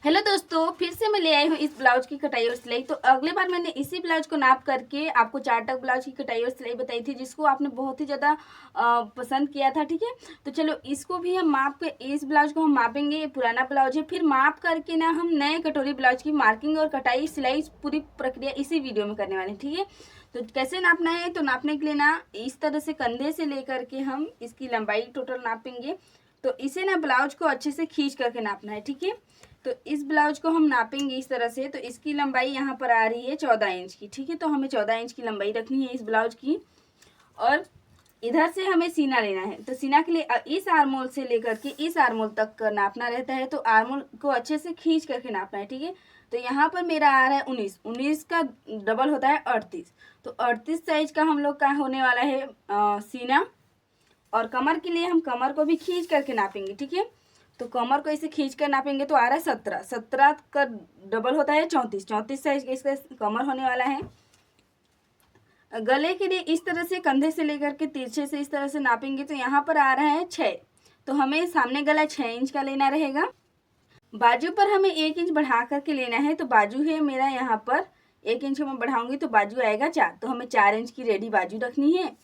Hello दोस्तों, फिर से मैं ले आई हूँ इस ब्लाउज की कटाई और सिलाई। तो अगले बार मैंने इसी ब्लाउज को नाप करके आपको 4 टक ब्लाउज की कटाई और सिलाई बताई थी, जिसको आपने बहुत ही ज़्यादा पसंद किया था। ठीक है, तो चलो इसको भी हम माप के, इस ब्लाउज को हम मापेंगे। ये पुराना ब्लाउज है, फिर माप करके ना हम नए कटोरी ब्लाउज की मार्किंग और कटाई सिलाई पूरी प्रक्रिया इसी वीडियो में करने वाले हैं। ठीक है, तो कैसे नापना है, तो नापने के लिए ना इस तरह से कंधे से लेकर के हम इसकी लंबाई टोटल नापेंगे। तो इसे ना ब्लाउज को अच्छे से खींच करके नापना है। ठीक है, तो इस ब्लाउज को हम नापेंगे इस तरह से। तो इसकी लंबाई यहाँ पर आ रही है 14 इंच की। ठीक है, तो हमें 14 इंच की लंबाई रखनी है इस ब्लाउज की। और इधर से हमें सीना लेना है। तो सीना के लिए इस आर्मोल से लेकर के इस आर्मोल तक नापना रहता है। तो आर्मोल को अच्छे से खींच करके नापना है। ठीक है, तो यहाँ पर मेरा आ रहा है 19। 19 का डबल होता है 38। तो 38 साइज का हम लोग का होने वाला है सीना। और कमर के लिए हम कमर को भी खींच करके नापेंगे। ठीक है, तो कमर को इसे खींच कर नापेंगे तो आ रहा है 17। 17 का डबल होता है 34। 34 साइज का इसका कमर होने वाला है। गले के लिए इस तरह से कंधे से लेकर के तिरछे से इस तरह से नापेंगे तो यहाँ पर आ रहा है 6। तो हमें सामने गला 6 इंच का लेना रहेगा। बाजू पर हमें 1 इंच बढ़ा करके लेना है। तो बाजू है मेरा यहाँ पर 1 इंच मैं बढ़ाऊंगी तो बाजू आएगा 4। तो हमें 4 इंच की रेडी बाजू रखनी है।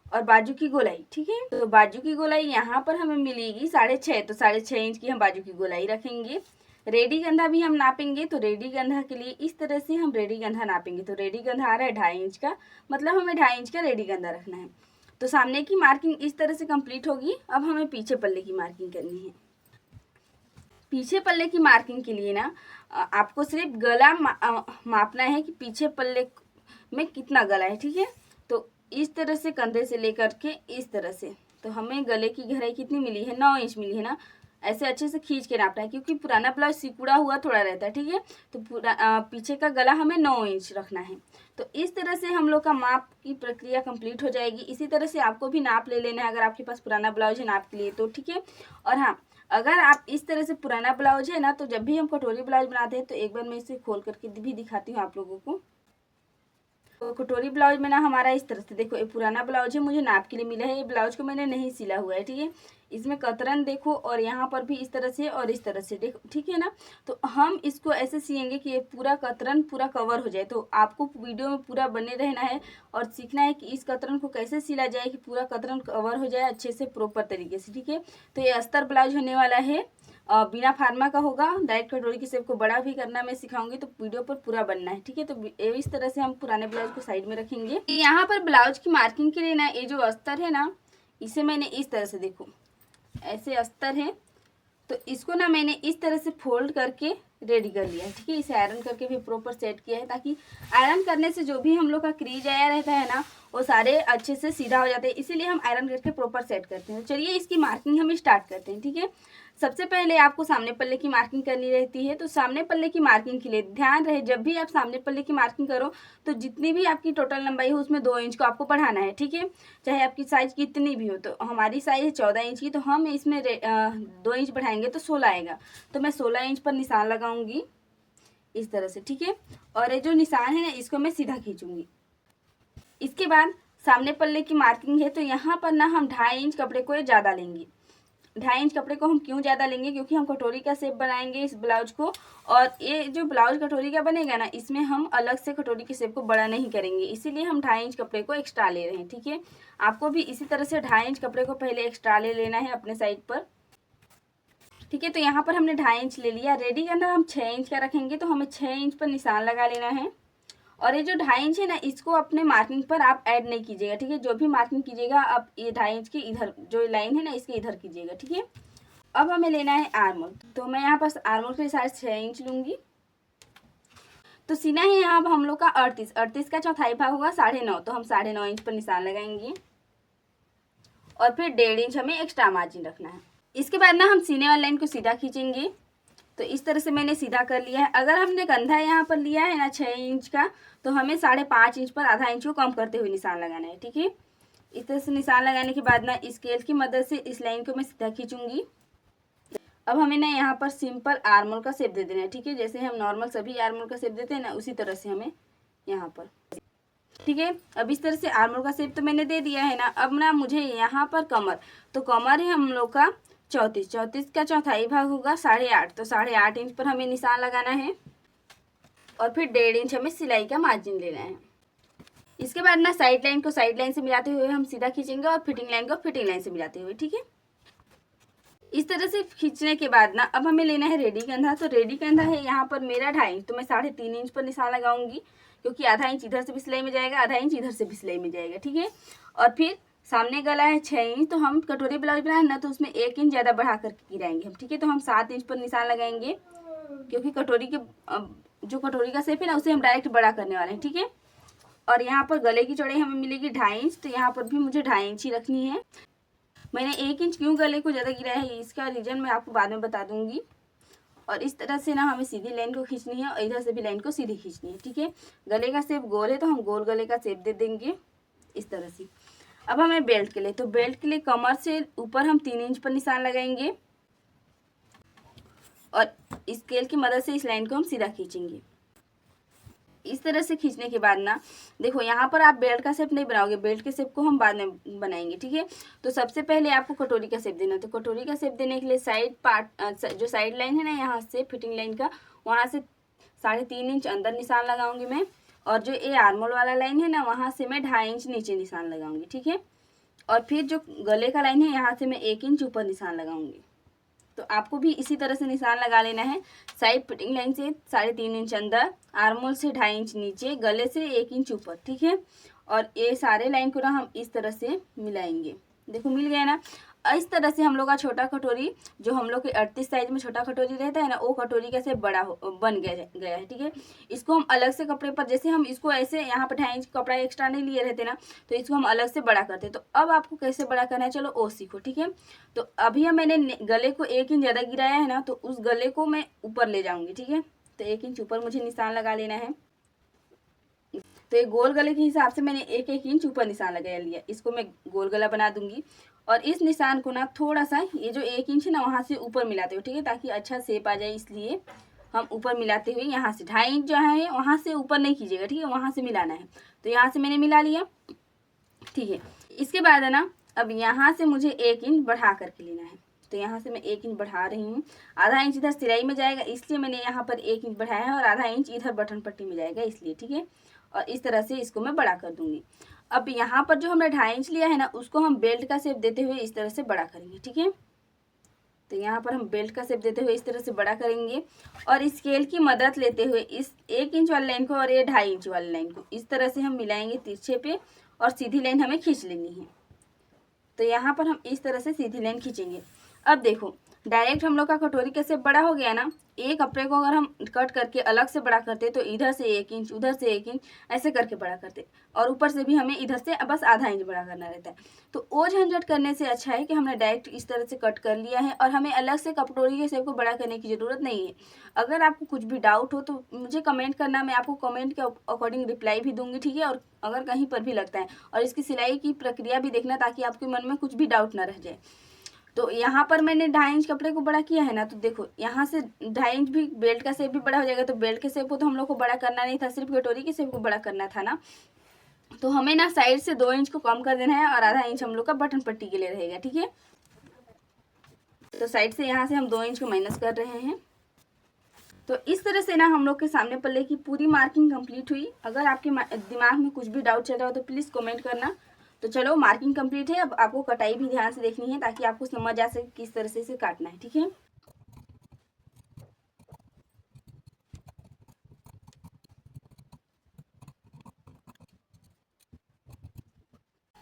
और बाजू की गोलाई, ठीक है, तो बाजू की गोलाई यहाँ पर हमें मिलेगी 6.5। तो 6.5 इंच की हम बाजू की गोलाई रखेंगे। रेडी गंधा भी हम नापेंगे। तो रेडी गंधा के लिए इस तरह से हम रेडी गंधा नापेंगे। तो रेडी गंधा आ रहा है 2.5 इंच का, मतलब हमें 2.5 इंच का रेडी गंधा रखना है। तो सामने की मार्किंग इस तरह से कंप्लीट होगी। अब हमें पीछे पल्ले की मार्किंग करनी है। पीछे पल्ले की मार्किंग के लिए ना आपको सिर्फ गला मापना है कि पीछे पल्ले में कितना गला है। ठीक है, तो इस तरह से कंधे से लेकर के इस तरह से, तो हमें गले की गहराई कितनी मिली है, 9 इंच मिली है ना। ऐसे अच्छे से खींच के नापना है, क्योंकि पुराना ब्लाउज सिकुड़ा हुआ थोड़ा रहता है। ठीक है, तो पूरा पीछे का गला हमें 9 इंच रखना है। तो इस तरह से हम लोग का माप की प्रक्रिया कंप्लीट हो जाएगी। इसी तरह से आपको भी नाप ले लेना है अगर आपके पास पुराना ब्लाउज है नाप के लिए तो। ठीक है, और हाँ, अगर आप इस तरह से पुराना ब्लाउज है ना, तो जब भी हम कटोरी ब्लाउज बनाते हैं तो एक बार मैं इसे खोल करके भी दिखाती हूँ आप लोगों को। तो कटोरी ब्लाउज में ना हमारा इस तरह से देखो, ये पुराना ब्लाउज है, मुझे नाप के लिए मिला है। ये ब्लाउज को मैंने नहीं सिला हुआ है। ठीक है, इसमें कतरन देखो, और यहाँ पर भी इस तरह से और इस तरह से देखो। ठीक है ना, तो हम इसको ऐसे सिएंगे कि ये पूरा कतरन पूरा कवर हो जाए। तो आपको वीडियो में पूरा बने रहना है और सीखना है कि इस कतरन को कैसे सिला जाए कि पूरा कतरन कवर हो जाए अच्छे से प्रॉपर तरीके से। ठीक है, तो ये अस्तर ब्लाउज होने वाला है, बिना फार्मा का होगा। डायरेक्ट कटोरी की शेप को बड़ा भी करना मैं सिखाऊंगी, तो वीडियो पर पूरा बनना है। ठीक है, तो इस तरह से हम पुराने ब्लाउज को साइड में रखेंगे। यहाँ पर ब्लाउज की मार्किंग के लिए ना ये जो अस्तर है ना, इसे मैंने इस तरह से देखो, ऐसे अस्तर है, तो इसको ना मैंने इस तरह से फोल्ड करके रेडी कर लिया है। ठीक है, इसे आयरन करके भी प्रॉपर सेट किया है, ताकि आयरन करने से जो भी हम लोग का क्रीज आया रहता है ना, वो सारे अच्छे से सीधा हो जाते हैं। इसीलिए हम आयरन करके प्रॉपर सेट करते हैं। चलिए इसकी मार्किंग हम स्टार्ट करते हैं। ठीक है, सबसे पहले आपको सामने पल्ले की मार्किंग करनी रहती है। तो सामने पल्ले की मार्किंग के लिए ध्यान रहे, जब भी आप सामने पल्ले की मार्किंग करो तो जितनी भी आपकी टोटल लंबाई हो उसमें 2 इंच को आपको बढ़ाना है। ठीक है, चाहे आपकी साइज कितनी भी हो। तो हमारी साइज है 14 इंच की, तो हम इसमें 2 इंच बढ़ाएंगे तो 16 आएगा। तो मैं 16 इंच पर निशान लगाऊंगी इस तरह से। ठीक है, और ये जो निशान है ना, इसको मैं सीधा खींचूंगी। इसके बाद सामने पल्ले की मार्किंग है, तो यहाँ पर ना हम 2.5 इंच कपड़े को ज़्यादा लेंगे। 2.5 इंच कपड़े को हम क्यों ज़्यादा लेंगे, क्योंकि हम कटोरी का शेप बनाएंगे इस ब्लाउज को। और ये जो ब्लाउज कटोरी का बनेगा ना, इसमें हम अलग से कटोरी के शेप को बड़ा नहीं करेंगे, इसीलिए हम 2.5 इंच कपड़े को एक्स्ट्रा ले रहे हैं। ठीक है, आपको भी इसी तरह से 2.5 इंच कपड़े को पहले एक्स्ट्रा ले लेना है अपने साइड पर। ठीक है, तो यहाँ पर हमने 2.5 इंच ले लिया। रेडी करना हम 6 इंच का रखेंगे, तो हमें 6 इंच पर निशान लगा लेना है। और ये जो 2.5 इंच है ना, इसको अपने मार्किंग पर आप ऐड नहीं कीजिएगा। ठीक है, जो भी मार्किंग कीजिएगा आप ये 2.5 इंच की इधर जो लाइन है ना, इसके इधर कीजिएगा। ठीक है, अब हमें लेना है आर्मोल। तो मैं यहाँ पर आर्मोल के साइज 6 इंच लूंगी। तो सीना है यहाँ पर हम लोग का 38। 38 का चौथाई भाग होगा 9.5। तो हम 9.5 इंच पर निशान लगाएंगे। और फिर 1.5 इंच हमें एक्स्ट्रा मार्जिन रखना है। इसके बाद ना हम सीने वाली लाइन को सीधा खींचेंगे। तो इस तरह से मैंने सीधा कर लिया है। अगर हमने कंधा यहाँ पर लिया है ना 6 इंच का, तो हमें 5.5 इंच पर आधा इंच को कम करते हुए निशान लगाना है। ठीक है, इस तरह से निशान लगाने के बाद ना स्केल की मदद से इस लाइन को मैं सीधा खींचूंगी। अब हमें ना यहाँ पर सिंपल आर्मोल का शेप दे देना है। ठीक है, जैसे हम नॉर्मल सभी आर्मोल का शेप देते हैं ना, उसी तरह से हमें यहाँ पर। ठीक है, अब इस तरह से आर्मोल का शेप तो मैंने दे दिया है ना। अब ना मुझे यहाँ पर कमर, तो कमर है हम लोग का 34, 34 का चौथाई भाग होगा 8.5, तो 8.5 इंच पर हमें निशान लगाना है और फिर 1.5 इंच हमें सिलाई का मार्जिन लेना है। इसके बाद ना साइड लाइन को साइड लाइन से मिलाते हुए हम सीधा खींचेंगे और फिटिंग लाइन को फिटिंग लाइन से मिलाते हुए, ठीक है। इस तरह से खींचने के बाद ना अब हमें लेना है रेडी कंधा। तो रेडी कंधा है यहाँ पर मेरा 2.5 इंच, तो मैं 3.5 इंच पर निशान लगाऊंगी, क्योंकि आधा इंच इधर से भी सिलाई में जाएगा, आधा इंच इधर से भी सिलाई में जाएगा, ठीक है। और फिर सामने गला है 6 इंच, तो हम कटोरी ब्लाउज बनाए ना तो उसमें 1 इंच ज़्यादा बढ़ा कर गिराएंगे हम, ठीक है। तो हम 7 इंच पर निशान लगाएंगे, क्योंकि कटोरी के जो कटोरी का शेप है ना उसे हम डायरेक्ट बड़ा करने वाले हैं, ठीक है। और यहाँ पर गले की चौड़ाई हमें मिलेगी 2.5 इंच, तो यहाँ पर भी मुझे 2.5 इंच ही रखनी है। मैंने 1 इंच क्यों गले को ज़्यादा गिराया है इसका रीज़न मैं आपको बाद में बता दूंगी। और इस तरह से ना हमें सीधी लाइन को खींचनी है और इधर से भी लाइन को सीधी खींचनी है, ठीक है। गले का शेप गोल है तो हम गोल गले का शेप दे देंगे इस तरह से। अब हमें बेल्ट के लिए, तो बेल्ट के लिए कमर से ऊपर हम 3 इंच पर निशान लगाएंगे और स्केल की मदद से इस लाइन को हम सीधा खींचेंगे। इस तरह से खींचने के बाद ना देखो यहाँ पर आप बेल्ट का शेप नहीं बनाओगे, बेल्ट के शेप को हम बाद में बनाएंगे, ठीक है। तो सबसे पहले आपको कटोरी का शेप देना है। तो कटोरी का शेप देने के लिए साइड पार्ट जो साइड लाइन है ना यहाँ से फिटिंग लाइन का, वहाँ से 3.5 इंच अंदर निशान लगाऊंगी मैं, और जो ये आर्मोल वाला लाइन है ना वहाँ से मैं 2.5 इंच नीचे निशान लगाऊंगी, ठीक है। और फिर जो गले का लाइन है यहाँ से मैं 1 इंच ऊपर निशान लगाऊंगी। तो आपको भी इसी तरह से निशान लगा लेना है। साइड फिटिंग लाइन से 3.5 इंच अंदर, आर्मोल से 2.5 इंच नीचे, गले से 1 इंच ऊपर, ठीक है। और ये सारे लाइन को ना हम इस तरह से मिलाएंगे। देखो मिल गया ना। इस तरह से हम लोग का छोटा कटोरी, जो हम लोग के 38 साइज में छोटा कटोरी रहता है ना, वो कटोरी कैसे बड़ा बन गया है, ठीक है। इसको हम अलग से कपड़े पर, जैसे हम इसको ऐसे यहाँ पर 2.5 इंच कपड़ा एक्स्ट्रा नहीं लिए रहते ना, तो इसको हम अलग से बड़ा करते। तो अब आपको कैसे बड़ा करना है चलो वो सीखो, ठीक है। तो अभी मैंने गले को 1 इंच ज़्यादा गिराया है ना, तो उस गले को मैं ऊपर ले जाऊंगी, ठीक है। तो 1 इंच ऊपर मुझे निशान लगा लेना है। तो ये गोल गले के हिसाब से मैंने 1 इंच ऊपर निशान लगा लिया, इसको मैं गोल गला बना दूंगी। और इस निशान को ना थोड़ा सा ये जो 1 इंच है ना वहाँ से ऊपर मिलाते हुए, ठीक है, ताकि अच्छा शेप आ जाए, इसलिए हम ऊपर मिलाते हुए यहाँ से 2.5 इंच जो है वहाँ से ऊपर नहीं कीजिएगा, ठीक है, वहाँ से मिलाना है। तो यहाँ से मैंने मिला लिया, ठीक है। इसके बाद है ना अब यहाँ से मुझे 1 इंच बढ़ा करके लेना है। तो यहाँ से मैं 1 इंच बढ़ा रही हूँ, आधा इंच इधर सिलाई में जाएगा इसलिए मैंने यहाँ पर 1 इंच बढ़ाया है, और आधा इंच इधर बटन पट्टी में जाएगा इसलिए, ठीक है। और इस तरह से इसको मैं बड़ा कर दूंगी। अब यहाँ पर जो हमने 2.5 इंच लिया है ना उसको हम बेल्ट का शेप देते हुए इस तरह से बड़ा करेंगे, ठीक है। तो यहाँ पर हम बेल्ट का शेप देते हुए इस तरह से बड़ा करेंगे और स्केल की मदद लेते हुए इस 1 इंच वाली लाइन को और ये 2.5 इंच वाली लाइन को इस तरह से हम मिलाएंगे तिरछे पे, और सीधी लाइन हमें खींच लेनी है। तो यहाँ पर हम इस तरह से सीधी लाइन खींचेंगे। अब देखो डायरेक्ट हम लोग का कटोरी कैसे बड़ा हो गया ना, एक कपड़े को अगर हम कट करके अलग से बड़ा करते तो इधर से 1 इंच उधर से 1 इंच ऐसे करके बड़ा करते, और ऊपर से भी हमें इधर से बस आधा इंच बड़ा करना रहता है। तो वो झंझट करने से अच्छा है कि हमने डायरेक्ट इस तरह से कट कर लिया है और हमें अलग से कटोरी के शेप को बड़ा करने की ज़रूरत नहीं है। अगर आपको कुछ भी डाउट हो तो मुझे कमेंट करना, मैं आपको कमेंट के अकॉर्डिंग रिप्लाई भी दूंगी, ठीक है। और अगर कहीं पर भी लगता है, और इसकी सिलाई की प्रक्रिया भी देखना ताकि आपके मन में कुछ भी डाउट ना रह जाए। तो यहाँ पर मैंने 2.5 इंच कपड़े को बड़ा किया है ना, तो देखो यहाँ से 2.5 इंच भी बेल्ट का शेप भी बड़ा हो जाएगा। तो बेल्ट के शेप को तो हम लोग को बड़ा करना नहीं था, सिर्फ कटोरी के शेप को बड़ा करना था ना। तो हमें ना साइड से 2 इंच को कम कर देना है और आधा इंच हम लोग का बटन पट्टी के लिए रहेगा, ठीक है। तो साइड से यहाँ से हम 2 इंच को माइनस कर रहे हैं। तो इस तरह से ना हम लोग के सामने पल्ले की पूरी मार्किंग कंप्लीट हुई। अगर आपके दिमाग में कुछ भी डाउट चल रहा हो तो प्लीज़ कमेंट करना। तो चलो मार्किंग कंप्लीट है, अब आपको कटाई भी ध्यान से देखनी है ताकि आपको समझ आ सके किस तरह से इसे काटना है, ठीक है।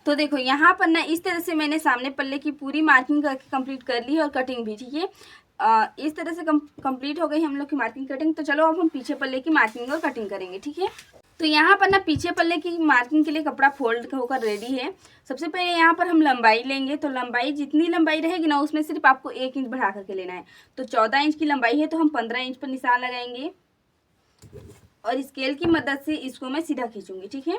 तो देखो यहाँ पर ना इस तरह से मैंने सामने पल्ले की पूरी मार्किंग करके कंप्लीट कर ली है और कटिंग भी, ठीक है। इस तरह से कंप्लीट हो गई हम लोग की मार्किंग कटिंग। तो चलो अब हम पीछे पल्ले की मार्किंग और कटिंग करेंगे, ठीक है। तो यहाँ पर ना पीछे पल्ले की मार्किंग के लिए कपड़ा फोल्ड होकर रेडी है। सबसे पहले यहाँ पर हम लंबाई लेंगे। तो लंबाई जितनी लंबाई रहेगी ना उसमें सिर्फ आपको 1 इंच बढ़ा करके लेना है। तो 14 इंच की लंबाई है तो हम 15 इंच पर निशान लगाएंगे और स्केल की मदद से इसको मैं सीधा खींचूंगी, ठीक है।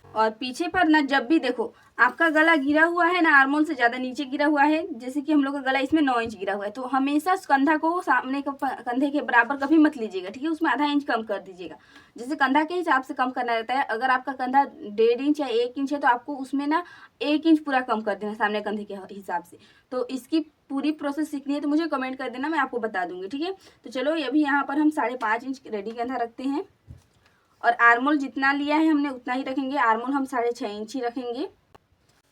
और पीछे पर ना जब भी देखो आपका गला गिरा हुआ है ना, आर्मोल से ज़्यादा नीचे गिरा हुआ है, जैसे कि हम लोग का गला इसमें 9 इंच गिरा हुआ है, तो हमेशा कंधा को सामने का कंधे के बराबर कभी मत लीजिएगा, ठीक है। उसमें आधा इंच कम कर दीजिएगा, जैसे कंधा के हिसाब से कम करना रहता है। अगर आपका कंधा 1.5 इंच या 1 इंच है तो आपको उसमें ना 1 इंच पूरा कम कर देना सामने कंधे के हिसाब से। तो इसकी पूरी प्रोसेस सीखनी है तो मुझे कमेंट कर देना, मैं आपको बता दूंगी, ठीक है। तो चलो अभी यहाँ पर हम 5.5 इंच रेडी कंधा रखते हैं, और आर्मोल जितना लिया है हमने उतना ही रखेंगे। आर्मोल हम 6.5 इंच ही रखेंगे।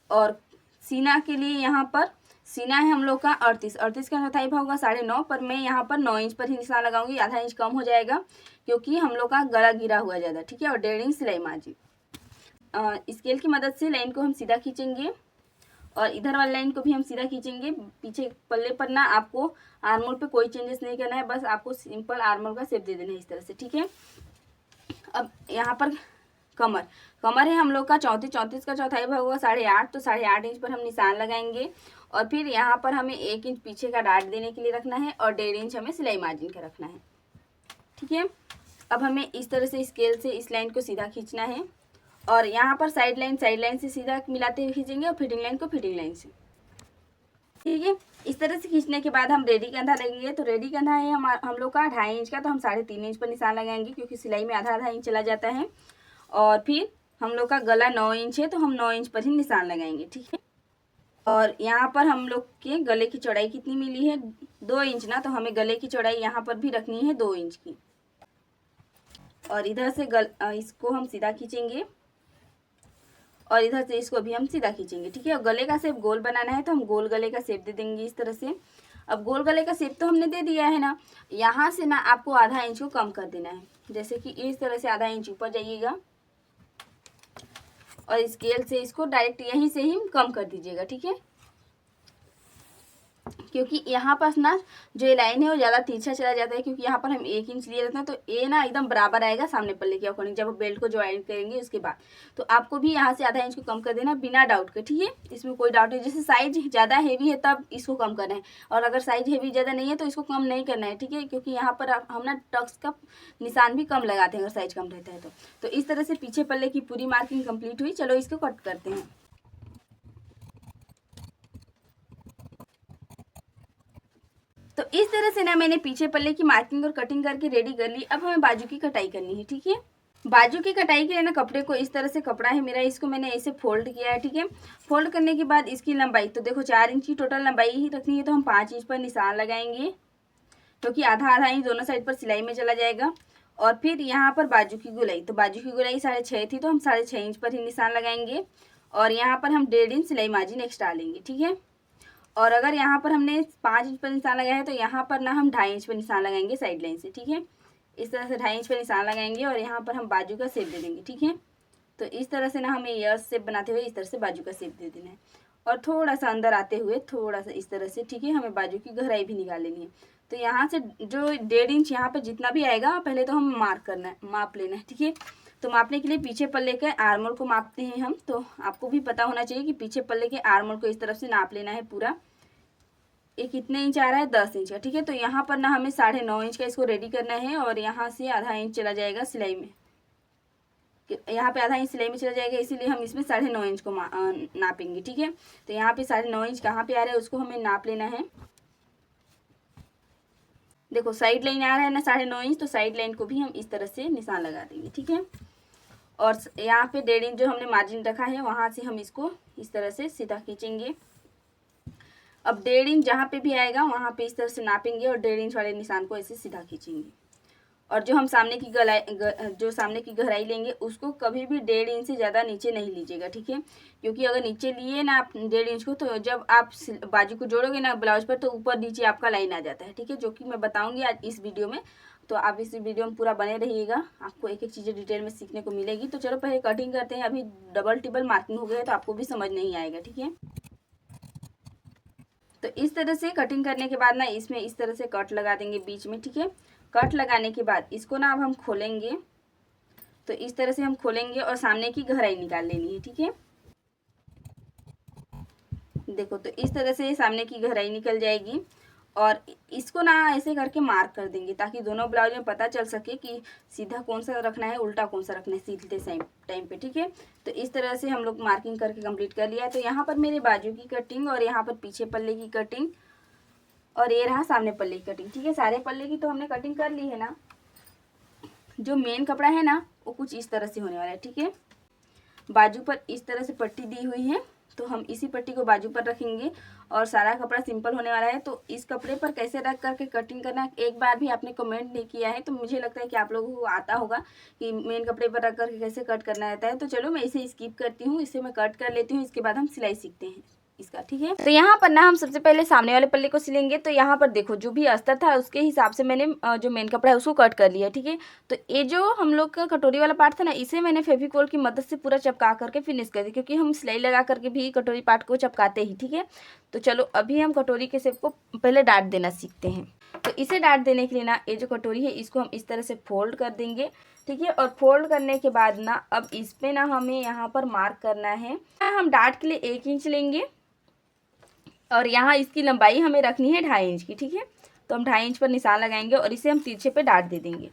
और सीना के लिए यहाँ पर सीना है हम लोग का 38 का चौथाई भाग होगा 9.5, पर मैं यहाँ पर 9 इंच पर ही निशान लगाऊंगी, आधा इंच कम हो जाएगा क्योंकि हम लोग का गला गिरा हुआ ज़्यादा, ठीक है। और 1.5 इंच सिलाई मार्जिन। स्केल की मदद से लाइन को हम सीधा खींचेंगे और इधर वाली लाइन को भी हम सीधा खींचेंगे। पीछे पल्ले पर ना आपको आर्मोल पे कोई चेंजेस नहीं करना है, बस आपको सिंपल आर्मोल का शेप दे देना है इस तरह से, ठीक है। अब यहाँ पर कमर है हम लोग का 34 का चौथाई भाग होगा 8.5, तो 8.5 इंच पर हम निशान लगाएंगे। और फिर यहाँ पर हमें 1 इंच पीछे का डाट देने के लिए रखना है और 1.5 इंच हमें सिलाई मार्जिन का रखना है, ठीक है। अब हमें इस तरह से स्केल से इस लाइन को सीधा खींचना है और यहाँ पर साइड लाइन से सीधा मिलाते हुए खींचेंगे और फिटिंग लाइन को फिटिंग लाइन से, ठीक है। इस तरह से खींचने के बाद हम रेडी कंधा लगेंगे। तो रेडी कंधा है हम लोग का 2.5 इंच का, तो हम 3.5 इंच पर निशान लगाएंगे क्योंकि सिलाई में आधा इंच चला जाता है। और फिर हम लोग का गला 9 इंच है तो हम 9 इंच पर ही निशान लगाएंगे, ठीक है। और यहाँ पर हम लोग के गले की चौड़ाई कितनी मिली है, 2 इंच ना, तो हमें गले की चौड़ाई यहाँ पर भी रखनी है 2 इंच की। और इधर से इसको हम सीधा खींचेंगे और इधर से इसको भी हम सीधा खींचेंगे, ठीक है। और गले का शेप गोल बनाना है तो हम गोल गले का शेप दे देंगे इस तरह से। अब गोल गले का शेप तो हमने दे दिया है ना, यहाँ से ना आपको आधा इंच को कम कर देना है, जैसे कि इस तरह से आधा इंच ऊपर जाइएगा और स्केल से इसको डायरेक्ट यहीं से ही कम कर दीजिएगा, ठीक है। क्योंकि यहाँ पर ना जो लाइन है वो ज़्यादा तिरछा चला जाता है, क्योंकि यहाँ पर हम 1 इंच लिए रहते हैं, तो ये ना एकदम बराबर आएगा सामने पल्ले के अकॉर्डिंग जब बेल्ट को ज्वाइन करेंगे उसके बाद। तो आपको भी यहाँ से आधा इंच को कम कर देना बिना डाउट के, ठीक है। इसमें कोई डाउट नहीं, जैसे साइज ज़्यादा हैवी है तब इसको कम करना है, और अगर साइज हैवी ज़्यादा नहीं है तो इसको कम नहीं करना है, ठीक है। क्योंकि यहाँ पर हम ना टक्स का निशान भी कम लगाते हैं अगर साइज कम रहता है तो इस तरह से पीछे पल्ले की पूरी मार्किंग कंप्लीट हुई। चलो इसको कट करते हैं। तो इस तरह से ना मैंने पीछे पल्ले की मार्किंग और कटिंग करके रेडी कर ली। अब हमें बाजू की कटाई करनी है, ठीक है। बाजू की कटाई के लिए ना कपड़े को इस तरह से, कपड़ा है मेरा, इसको मैंने ऐसे फोल्ड किया है, ठीक है। फोल्ड करने के बाद इसकी लंबाई तो देखो 4 इंच की टोटल लंबाई ही रखनी है, तो हम 5 इंच पर निशान लगाएंगे क्योंकि आधा इंच दोनों साइड पर सिलाई में चला जाएगा। और फिर यहाँ पर बाजू की गोलाई, तो बाजू की गोलाई 6.5 थी तो हम 6.5 इंच पर ही निशान लगाएंगे। और यहाँ पर हम 1.5 इंच सिलाई मार्जिन एक्स्ट्रा लेंगे, ठीक है। और अगर यहाँ पर हमने 5 इंच पर निशान लगाया है तो यहाँ पर ना हम 2.5 इंच पर निशान लगाएंगे साइड लाइन से, ठीक है। इस तरह से 2.5 इंच पर निशान लगाएंगे और यहाँ पर हम बाजू का शेप दे देंगे, ठीक है। तो इस तरह से ना हमें यस शेप बनाते हुए इस तरह से बाजू का शेप दे देना है और थोड़ा सा अंदर आते हुए थोड़ा सा इस तरह से, ठीक है। हमें बाजू की गहराई भी निकाल लेनी है। तो यहाँ से जो 1.5 इंच यहाँ पर जितना भी आएगा पहले तो हम माप लेना है, ठीक है। तो मापने के लिए पीछे पल्ले के आर्मोल को मापते हैं हम। तो आपको भी पता होना चाहिए कि पीछे पल्ले के आर्मोल को इस तरफ से नाप लेना है पूरा। ये कितने इंच आ रहा है, 10 इंच का, ठीक है। तो यहाँ पर ना हमें 9.5 इंच का इसको रेडी करना है और यहाँ से आधा इंच चला जाएगा सिलाई में, यहाँ पे आधा इंच सिलाई में चला जाएगा, इसीलिए हम इसमें 9.5 इंच को नापेंगे, ठीक है। तो यहाँ पे 9.5 इंच कहाँ पे आ रहा है उसको हमें नाप लेना है। देखो साइड लाइन आ रहा है ना 9.5 इंच, तो साइड लाइन को भी हम इस तरह से निशान लगा देंगे, ठीक है। और यहाँ पे 1.5 इंच जो हमने मार्जिन रखा है वहाँ से हम इसको इस तरह से सीधा खींचेंगे। अब 1.5 इंच जहाँ पे भी आएगा वहाँ पे इस तरह से नापेंगे और 1.5 इंच वाले निशान को ऐसे सीधा खींचेंगे। और जो हम सामने की गहराई लेंगे उसको कभी भी 1.5 इंच से ज़्यादा नीचे नहीं लीजिएगा, ठीक है। क्योंकि अगर नीचे लिए ना आप 1.5 इंच को तो जब आप बाजू को जोड़ोगे ना ब्लाउज पर तो ऊपर नीचे आपका लाइन आ जाता है, ठीक है। जो कि मैं बताऊंगी आज इस वीडियो में, तो आप इस वीडियो में पूरा बने रहिएगा, आपको एक एक चीज़ें डिटेल में सीखने को मिलेगी। तो चलो पहले कटिंग करते हैं। अभी डबल टिबल मार्किंग हो गया है तो आपको भी समझ नहीं आएगा, ठीक है। तो इस तरह से कटिंग करने के बाद ना इसमें इस तरह से कट लगा देंगे बीच में, ठीक है। कट लगाने के बाद इसको ना अब हम खोलेंगे, तो इस तरह से हम खोलेंगे और सामने की गहराई निकाल लेनी है, ठीक है। देखो तो इस तरह से सामने की गहराई निकल जाएगी और इसको ना ऐसे करके मार्क कर देंगे ताकि दोनों ब्लाउज में पता चल सके कि सीधा कौन सा रखना है, उल्टा कौन सा रखना है सीधे सेम टाइम पे। ठीक है, तो इस तरह से हम लोग मार्किंग करके कंप्लीट कर लिया है। तो यहाँ पर मेरे बाजू की कटिंग और यहाँ पर पीछे पल्ले की कटिंग और ये रहा सामने पल्ले की कटिंग। ठीक है, सारे पल्ले की तो हमने कटिंग कर ली है ना। जो मेन कपड़ा है ना वो कुछ इस तरह से होने वाला है। ठीक है, बाजू पर इस तरह से पट्टी दी हुई है, तो हम इसी पट्टी को बाजू पर रखेंगे और सारा कपड़ा सिंपल होने वाला है। तो इस कपड़े पर कैसे रख करके कटिंग करना है, एक बार भी आपने कमेंट नहीं किया है, तो मुझे लगता है कि आप लोगों को आता होगा कि मेन कपड़े पर रख करके कैसे कट करना रहता है। तो चलो मैं इसे स्किप करती हूँ, इसे मैं कट कर लेती हूँ, इसके बाद हम सिलाई सीखते हैं इसका। ठीक है, तो यहाँ पर ना हम सबसे पहले सामने वाले पल्ले को सिलेंगे। तो यहाँ पर देखो जो भी अस्तर था उसके हिसाब से मैंने जो मेन कपड़ा है उसको कट कर लिया। ठीक है, तो ये जो हम लोग का कटोरी वाला पार्ट था ना, इसे मैंने फेविकोल की मदद से पूरा चिपका करके फिनिश कर दी, क्योंकि हम सिलाई लगा करके भी कटोरी पार्ट को चिपकाते ही। ठीक है, तो चलो अभी हम कटोरी के शेप को पहले डाट देना सीखते हैं। तो इसे डाट देने के लिए ना ये जो कटोरी है इसको हम इस तरह से फोल्ड कर देंगे। ठीक है, और फोल्ड करने के बाद ना अब इस पे ना हमें यहाँ पर मार्क करना है। हम डाट के लिए 1 इंच लेंगे और यहाँ इसकी लंबाई हमें रखनी है 2.5 इंच की। ठीक है, तो हम 2.5 इंच पर निशान लगाएंगे और इसे हम तिरछे पे डाट दे देंगे।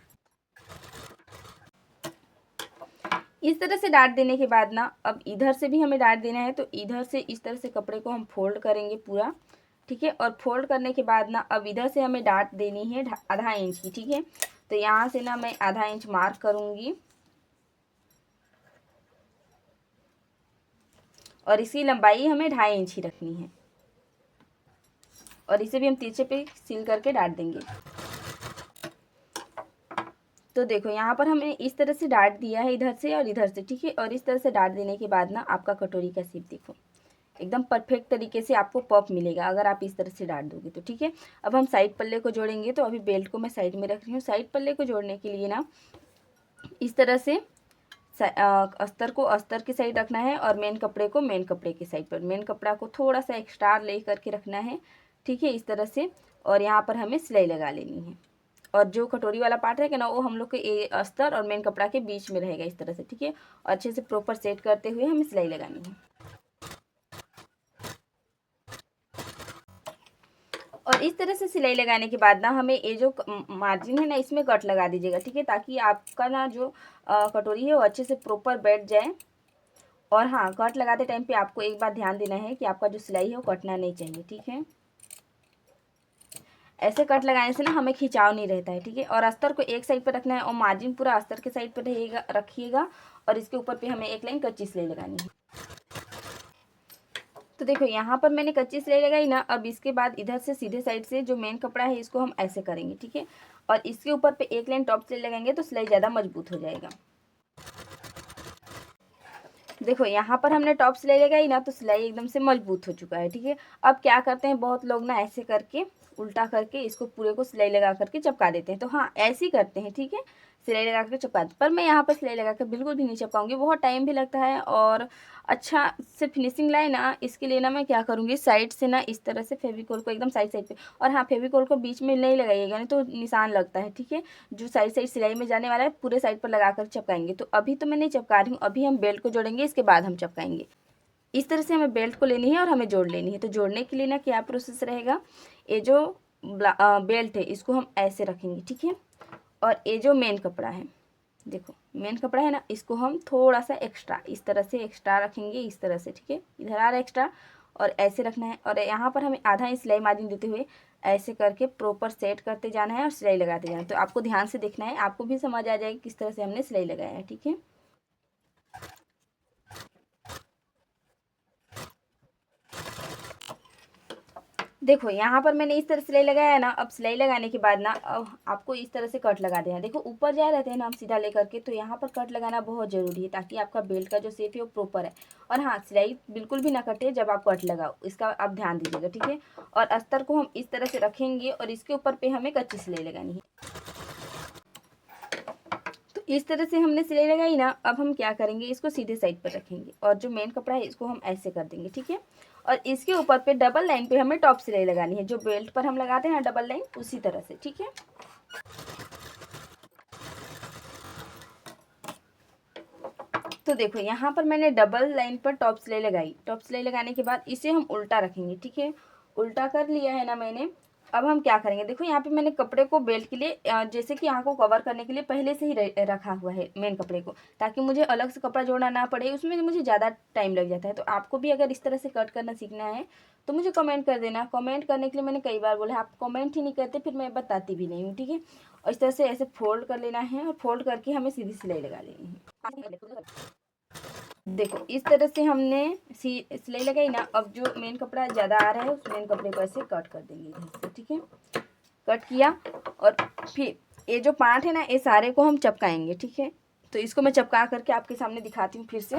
इस तरह से डाट देने के बाद ना अब इधर से भी हमें डाट देना है। तो इधर से इस तरह से कपड़े को हम फोल्ड करेंगे पूरा। ठीक है, और फोल्ड करने के बाद ना अब इधर से हमें डाट देनी है 0.5 इंच की। ठीक है, तो यहाँ से ना मैं 0.5 इंच मार्क करूँगी और इसकी लंबाई हमें 2.5 इंच ही रखनी है और इसे भी हम तिरछे पे सील करके डाट देंगे। तो देखो यहाँ पर हमने इस तरह से डाट दिया है इधर से और इधर से। ठीक है, और इस तरह से डाट देने के बाद ना आपका कटोरी का शेप देखो एकदम परफेक्ट तरीके से आपको पफ मिलेगा अगर आप इस तरह से डाट दोगे तो। ठीक है, अब हम साइड पल्ले को जोड़ेंगे। तो अभी बेल्ट को मैं साइड में रख रही हूँ। साइड पल्ले को जोड़ने के लिए ना इस तरह से अस्तर को अस्तर की साइड रखना है और मेन कपड़े को मेन कपड़े की साइड पर। मेन कपड़ा को थोड़ा सा एक्स्ट्रा ले करके रखना है। ठीक है, इस तरह से, और यहाँ पर हमें सिलाई लगा लेनी है। और जो कटोरी वाला पार्ट रहेगा ना वो हम लोग के अस्तर और मेन कपड़ा के बीच में रहेगा इस तरह से। ठीक है, और अच्छे से प्रॉपर सेट करते हुए हमें सिलाई लगानी है। और इस तरह से सिलाई लगाने के बाद ना हमें ये जो मार्जिन है ना इसमें कट लगा दीजिएगा। ठीक है, ताकि आपका ना जो कटोरी है वो अच्छे से प्रॉपर बैठ जाए। और हाँ, कट लगाते टाइम पे आपको एक बात ध्यान देना है कि आपका जो सिलाई है वो कटना नहीं चाहिए। ठीक है, ऐसे कट लगाने से ना हमें खिंचाव नहीं रहता है। ठीक है, और अस्तर को एक साइड पर रखना है और मार्जिन पूरा अस्तर के साइड पर रहेगा रखिएगा और इसके ऊपर पे हमें एक लाइन कच्ची सिलाई लगानी है। तो देखो यहाँ पर मैंने कच्ची सिलाई लगाई ना। अब इसके बाद इधर से सीधे साइड से जो मेन कपड़ा है इसको हम ऐसे करेंगे। ठीक है, और इसके ऊपर पे एक लाइन टॉप सिलाई लगाएंगे तो सिलाई ज़्यादा मजबूत हो जाएगा। देखो यहाँ पर हमने टॉप सिलाई लगाई ना तो सिलाई एकदम से मजबूत हो चुका है। ठीक है, अब क्या करते हैं बहुत लोग ना ऐसे करके उल्टा करके इसको पूरे को सिलाई लगा करके चिपका देते हैं। तो हाँ, ऐसे ही करते हैं। ठीक है, सिलाई लगा कर चिपका, पर मैं यहाँ पर सिलाई लगा कर बिल्कुल भी नहीं चिपकाऊंगी, बहुत टाइम भी लगता है और अच्छा से फिनिशिंग लाए ना इसके लिए ना मैं क्या करूँगी, साइड से ना इस तरह से फेविकोल को एकदम साइड साइड पे, और हाँ फेविकोल को बीच में नहीं लगाइएगा नहीं तो निशान लगता है। ठीक है, जो साइड साइड सिलाई में जाने वाला है पूरे साइड पर लगा कर चिपकाएंगे। तो अभी तो मैं नहीं चिपका रही हूँ, अभी हम बेल्ट को जोड़ेंगे इसके बाद हम चिपकाएंगे। इस तरह से हमें बेल्ट को लेनी है और हमें जोड़ लेनी है। तो जोड़ने के लिए ना क्या प्रोसेस रहेगा, ये जो बेल्ट है इसको हम ऐसे रखेंगे। ठीक है, और ये जो मेन कपड़ा है, देखो मेन कपड़ा है ना, इसको हम थोड़ा सा एक्स्ट्रा इस तरह से एक्स्ट्रा रखेंगे इस तरह से। ठीक है, इधर आ रहा एक्स्ट्रा और ऐसे रखना है और यहाँ पर हमें आधा इंच सिलाई मार्जिन देते हुए ऐसे करके प्रॉपर सेट करते जाना है और सिलाई लगाते जाना है। तो आपको ध्यान से देखना है, आपको भी समझ आ जाएगी किस तरह से हमने सिलाई लगाया है। ठीक है, देखो यहाँ पर मैंने इस तरह सिलाई लगाया है ना। अब सिलाई लगाने के बाद ना अब आपको इस तरह से कट लगा देना है। देखो ऊपर जा रहते हैं ना हम सीधा लेकर के, तो यहाँ पर कट लगाना बहुत ज़रूरी है ताकि आपका बेल्ट का जो शेप है वो प्रॉपर है। और हाँ, सिलाई बिल्कुल भी ना कटे जब आप कट लगाओ, इसका आप ध्यान दीजिएगा। ठीक है, और अस्तर को हम इस तरह से रखेंगे और इसके ऊपर पे हमें कच्ची सिलाई लगानी है। तो इस तरह से हमने सिलाई लगाई ना। अब हम क्या करेंगे, इसको सीधे साइड पर रखेंगे और जो मेन कपड़ा है इसको हम ऐसे कर देंगे। ठीक है, और इसके ऊपर पे डबल लाइन पे हमें टॉप सिलाई लगानी है, जो बेल्ट पर हम लगाते हैं ना डबल लाइन, उसी तरह से। ठीक है, तो देखो यहाँ पर मैंने डबल लाइन पर टॉप सिलाई लगाई। टॉप सिलाई लगाने के बाद इसे हम उल्टा रखेंगे। ठीक है, उल्टा कर लिया है ना मैंने। अब हम क्या करेंगे, देखो यहाँ पे मैंने कपड़े को बेल्ट के लिए जैसे कि यहाँ को कवर करने के लिए पहले से ही रखा हुआ है मेन कपड़े को, ताकि मुझे अलग से कपड़ा जोड़ना ना पड़े, उसमें मुझे ज़्यादा टाइम लग जाता है। तो आपको भी अगर इस तरह से कट करना सीखना है तो मुझे कमेंट कर देना। कमेंट करने के लिए मैंने कई बार बोला, आप कमेंट ही नहीं करते, फिर मैं बताती भी नहीं हूँ, ठीक है। और इस तरह से ऐसे फोल्ड कर लेना है और फोल्ड करके हमें सीधी सिलाई लगा लेनी है। देखो इस तरह से हमने सिलाई लगाई ना। अब जो मेन कपड़ा ज़्यादा आ रहा है उस मेन कपड़े को ऐसे कट कर देंगे इधर से, ठीक है। कट किया और फिर ये जो पार्ट है ना, ये सारे को हम चपकाएंगे, ठीक है। तो इसको मैं चपका करके आपके सामने दिखाती हूँ फिर से।